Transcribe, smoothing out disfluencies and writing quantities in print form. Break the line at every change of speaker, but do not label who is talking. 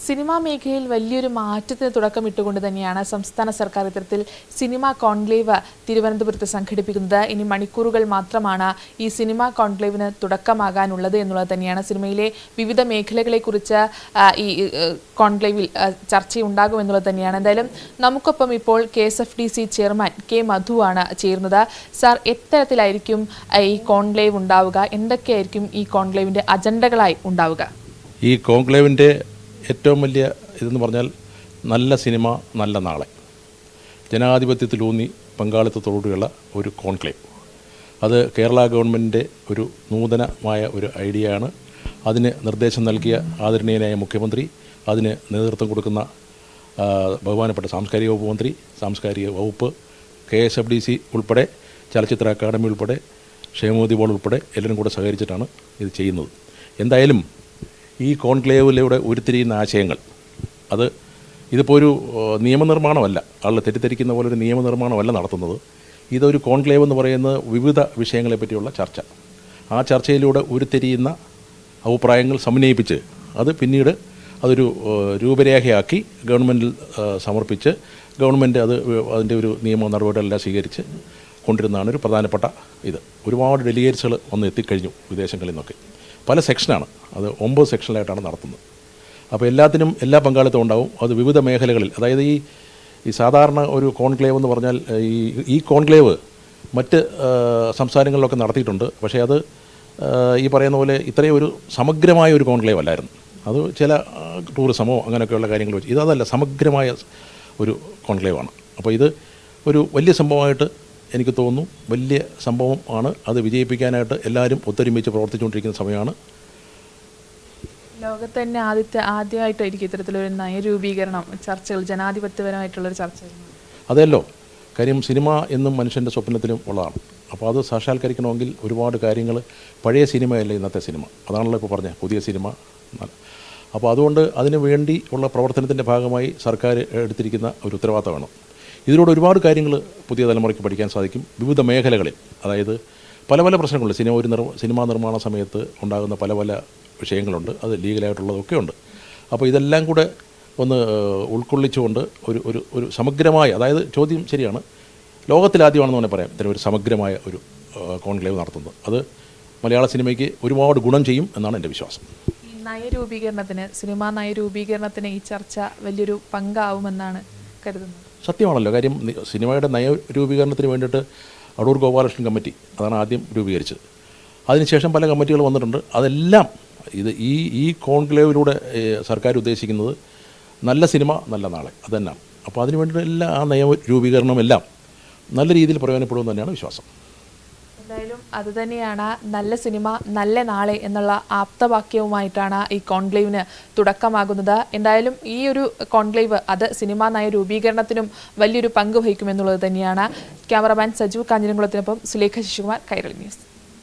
Cinema മേഖലയിൽ വലിയൊരു മാറ്റത്തിന് തുടക്കമിട്ടുകൊണ്ട് തന്നെയാണ് സംസ്ഥാന സർക്കാർ ഇത്തരത്തിൽ സിനിമാ കോൺക്ലേവ് തിരുവനന്തപുരത്ത് സംഘടിപ്പിക്കുന്നത്. ഇനി മണിക്കൂറുകൾ മാത്രമാണ് ഈ സിനിമാ കോൺക്ലേവിന് തുടക്കമാകാനുള്ളത് എന്നുള്ളത് തന്നെയാണ്. സിനിമയിലെ വിവിധ മേഖലകളെക്കുറിച്ച് ഈ കോൺക്ലേവിൽ ചർച്ചയുണ്ടാകുമെന്നുള്ളത് തന്നെയാണ്. എന്തായാലും നമുക്കൊപ്പം ഇപ്പോൾ KSFDC ചെയർമാൻ K. മധുവാണ് ചേരുന്നത്. സാർ, എത്തരത്തിലായിരിക്കും ഈ കോൺക്ലേവ് ഉണ്ടാവുക? എന്തൊക്കെയായിരിക്കും ഈ കോൺക്ലേവിൻ്റെ അജണ്ടകളായി ഉണ്ടാവുക?
ഈ കോൺക്ലേവിൻ്റെ ഏറ്റവും വലിയ ഇതെന്ന് പറഞ്ഞാൽ നല്ല സിനിമ നല്ല നാളെ, ജനാധിപത്യത്തിലൂന്നി പങ്കാളിത്തത്തോടുള്ള ഒരു കോൺക്ലേവ്. അത് കേരള ഗവൺമെൻറ്റിൻ്റെ ഒരു നൂതനമായ ഒരു ഐഡിയ ആണ്. അതിന് നിർദ്ദേശം നൽകിയ ആദരണീയനായ മുഖ്യമന്ത്രി, അതിന് നേതൃത്വം കൊടുക്കുന്ന ബഹുമാനപ്പെട്ട സാംസ്കാരിക വകുപ്പ് മന്ത്രി, സാംസ്കാരിക വകുപ്പ്, KSFDC ഉൾപ്പെടെ, ചലച്ചിത്ര അക്കാദമി ഉൾപ്പെടെ, ക്ഷേമനിധി ബോർഡ് ഉൾപ്പെടെ എല്ലാവരും കൂടെ സഹകരിച്ചിട്ടാണ് ഇത് ചെയ്യുന്നത്. എന്തായാലും ഈ കോൺക്ലേവിലൂടെ ഉരുത്തിരിയുന്ന ആശയങ്ങൾ ഇതിപ്പോൾ ഒരു നിയമനിർമ്മാണമല്ല, ആളുകൾ തെറ്റിദ്ധരിക്കുന്ന പോലെ ഒരു നിയമനിർമ്മാണമല്ല നടത്തുന്നത്. ഇതൊരു കോൺക്ലേവ് എന്ന് പറയുന്നത് വിവിധ വിഷയങ്ങളെ പറ്റിയുള്ള ചർച്ച. ആ ചർച്ചയിലൂടെ ഉരുത്തിരിയുന്ന അഭിപ്രായങ്ങൾ സമന്വയിപ്പിച്ച് അത് പിന്നീട് അതൊരു രൂപരേഖയാക്കി ഗവൺമെൻറ്റിൽ സമർപ്പിച്ച് ഗവൺമെൻറ് അതിൻ്റെ ഒരു നിയമ നടപടികളെല്ലാം സ്വീകരിച്ച് കൊണ്ടിരുന്നതാണ് ഒരു പ്രധാനപ്പെട്ട ഇത്. ഒരുപാട് ഡെലിഗേറ്റ്സുകൾ വന്ന് എത്തിക്കഴിഞ്ഞു വിദേശങ്ങളിൽ നിന്നൊക്കെ. പല സെക്ഷനാണ്, അത് 9 സെക്ഷനിലായിട്ടാണ് നടത്തുന്നത്. അപ്പോൾ എല്ലാത്തിനും എല്ലാ പങ്കാളിത്തം ഉണ്ടാവും. അത് വിവിധ മേഖലകളിൽ, അതായത് ഈ സാധാരണ ഒരു കോൺക്ലേവ് എന്ന് പറഞ്ഞാൽ ഈ കോൺക്ലേവ് മറ്റ് സംസ്ഥാനങ്ങളിലൊക്കെ നടത്തിയിട്ടുണ്ട്. പക്ഷേ അത് ഈ പറയുന്ന പോലെ ഇത്രയും ഒരു സമഗ്രമായ ഒരു കോൺക്ലേവ് അല്ലായിരുന്നു. അത് ചില ടൂറിസമോ അങ്ങനെയൊക്കെയുള്ള കാര്യങ്ങൾ വെച്ച് ഇതല്ല, സമഗ്രമായ ഒരു കോൺക്ലേവാണ്. അപ്പോൾ ഇത് ഒരു വലിയ സംഭവമായിട്ട് എനിക്ക് തോന്നുന്നു. വലിയ സംഭവം ആണ്. അത് വിജയിപ്പിക്കാനായിട്ട് എല്ലാവരും ഒത്തൊരുമിച്ച് പ്രവർത്തിച്ചുകൊണ്ടിരിക്കുന്ന സമയമാണ്.
ലോകത്ത് തന്നെ ആദ്യമായിട്ടായിരിക്കും ഇത്തരത്തിലൊരു നയരൂപീകരണം ചർച്ചകൾ, ജനാധിപത്യപരമായിട്ടുള്ളൊരു ചർച്ച.
അതെല്ലോ, കാര്യം സിനിമ എന്നും മനുഷ്യൻ്റെ സ്വപ്നത്തിലും ഉള്ളതാണ്. അപ്പോൾ അത് സാക്ഷാത്കരിക്കണമെങ്കിൽ ഒരുപാട് കാര്യങ്ങൾ, പഴയ സിനിമയല്ല ഇന്നത്തെ സിനിമ, അതാണല്ലോ ഇപ്പോൾ പറഞ്ഞ പുതിയ സിനിമ. അപ്പോൾ അതുകൊണ്ട് അതിനു വേണ്ടി ഉള്ള പ്രവർത്തനത്തിൻ്റെ ഭാഗമായി സർക്കാർ എടുത്തിരിക്കുന്ന ഒരു ഉത്തരവാദിത്തമാണ്. ഇതിലൂടെ ഒരുപാട് കാര്യങ്ങൾ പുതിയ തലമുറയ്ക്ക് പഠിക്കാൻ സാധിക്കും. വിവിധ മേഖലകളിൽ, അതായത് പല പല പ്രശ്നങ്ങളുണ്ട്. സിനിമാ നിർമ്മാണ സമയത്ത് ഉണ്ടാകുന്ന പല പല വിഷയങ്ങളുണ്ട്, അത് ലീഗലായിട്ടുള്ളതൊക്കെ ഉണ്ട്. അപ്പോൾ ഇതെല്ലാം കൂടെ ഒന്ന് ഉൾക്കൊള്ളിച്ചുകൊണ്ട് ഒരു സമഗ്രമായ, അതായത് ചോദ്യം ശരിയാണ്, ലോകത്തിലാദ്യമാണെന്ന് തന്നെ പറയാം ഇത്തരം ഒരു സമഗ്രമായ ഒരു കോൺക്ലേവ് നടത്തുന്നത്. അത് മലയാള സിനിമയ്ക്ക് ഒരുപാട് ഗുണം ചെയ്യും എന്നാണ് എൻ്റെ വിശ്വാസം.
സിനിമാ നയരൂപീകരണത്തിന് ഈ ചർച്ച വലിയൊരു പങ്കാവുമെന്നാണ് കരുതുന്നത്.
സത്യമാണല്ലോ. കാര്യം സിനിമയുടെ നയരൂപീകരണത്തിന് വേണ്ടിയിട്ട് അടൂർ ഗോപാലകൃഷ്ണൻ കമ്മിറ്റി, അതാണ് ആദ്യം രൂപീകരിച്ചത്. അതിനുശേഷം പല കമ്മിറ്റികൾ വന്നിട്ടുണ്ട്. അതെല്ലാം ഈ കോൺക്ലേവിലൂടെ സർക്കാർ ഉദ്ദേശിക്കുന്നത് നല്ല സിനിമ നല്ല നാളെ, അത് തന്നെയാണ്. അപ്പോൾ അതിന് വേണ്ടിയിട്ട് എല്ലാ ആ നയരൂപീകരണമെല്ലാം നല്ല രീതിയിൽ പ്രയോജനപ്പെടുമെന്ന് തന്നെയാണ് വിശ്വാസം.
എന്തായാലും അതുതന്നെയാണ് നല്ല സിനിമ നല്ല നാളെ എന്നുള്ള ആപ്തവാക്യവുമായിട്ടാണ് ഈ കോൺക്ലേവിന് തുടക്കമാകുന്നത്. എന്തായാലും ഈ ഒരു കോൺക്ലേവ് അത് സിനിമാ നയ രൂപീകരണത്തിനും വലിയൊരു പങ്ക് വഹിക്കുമെന്നുള്ളത് തന്നെയാണ്. ക്യാമറമാൻ സജീവ് കാഞ്ഞിരംകുളത്തിനൊപ്പം സുലേഖ ശശികുമാർ, കൈരളി ന്യൂസ്.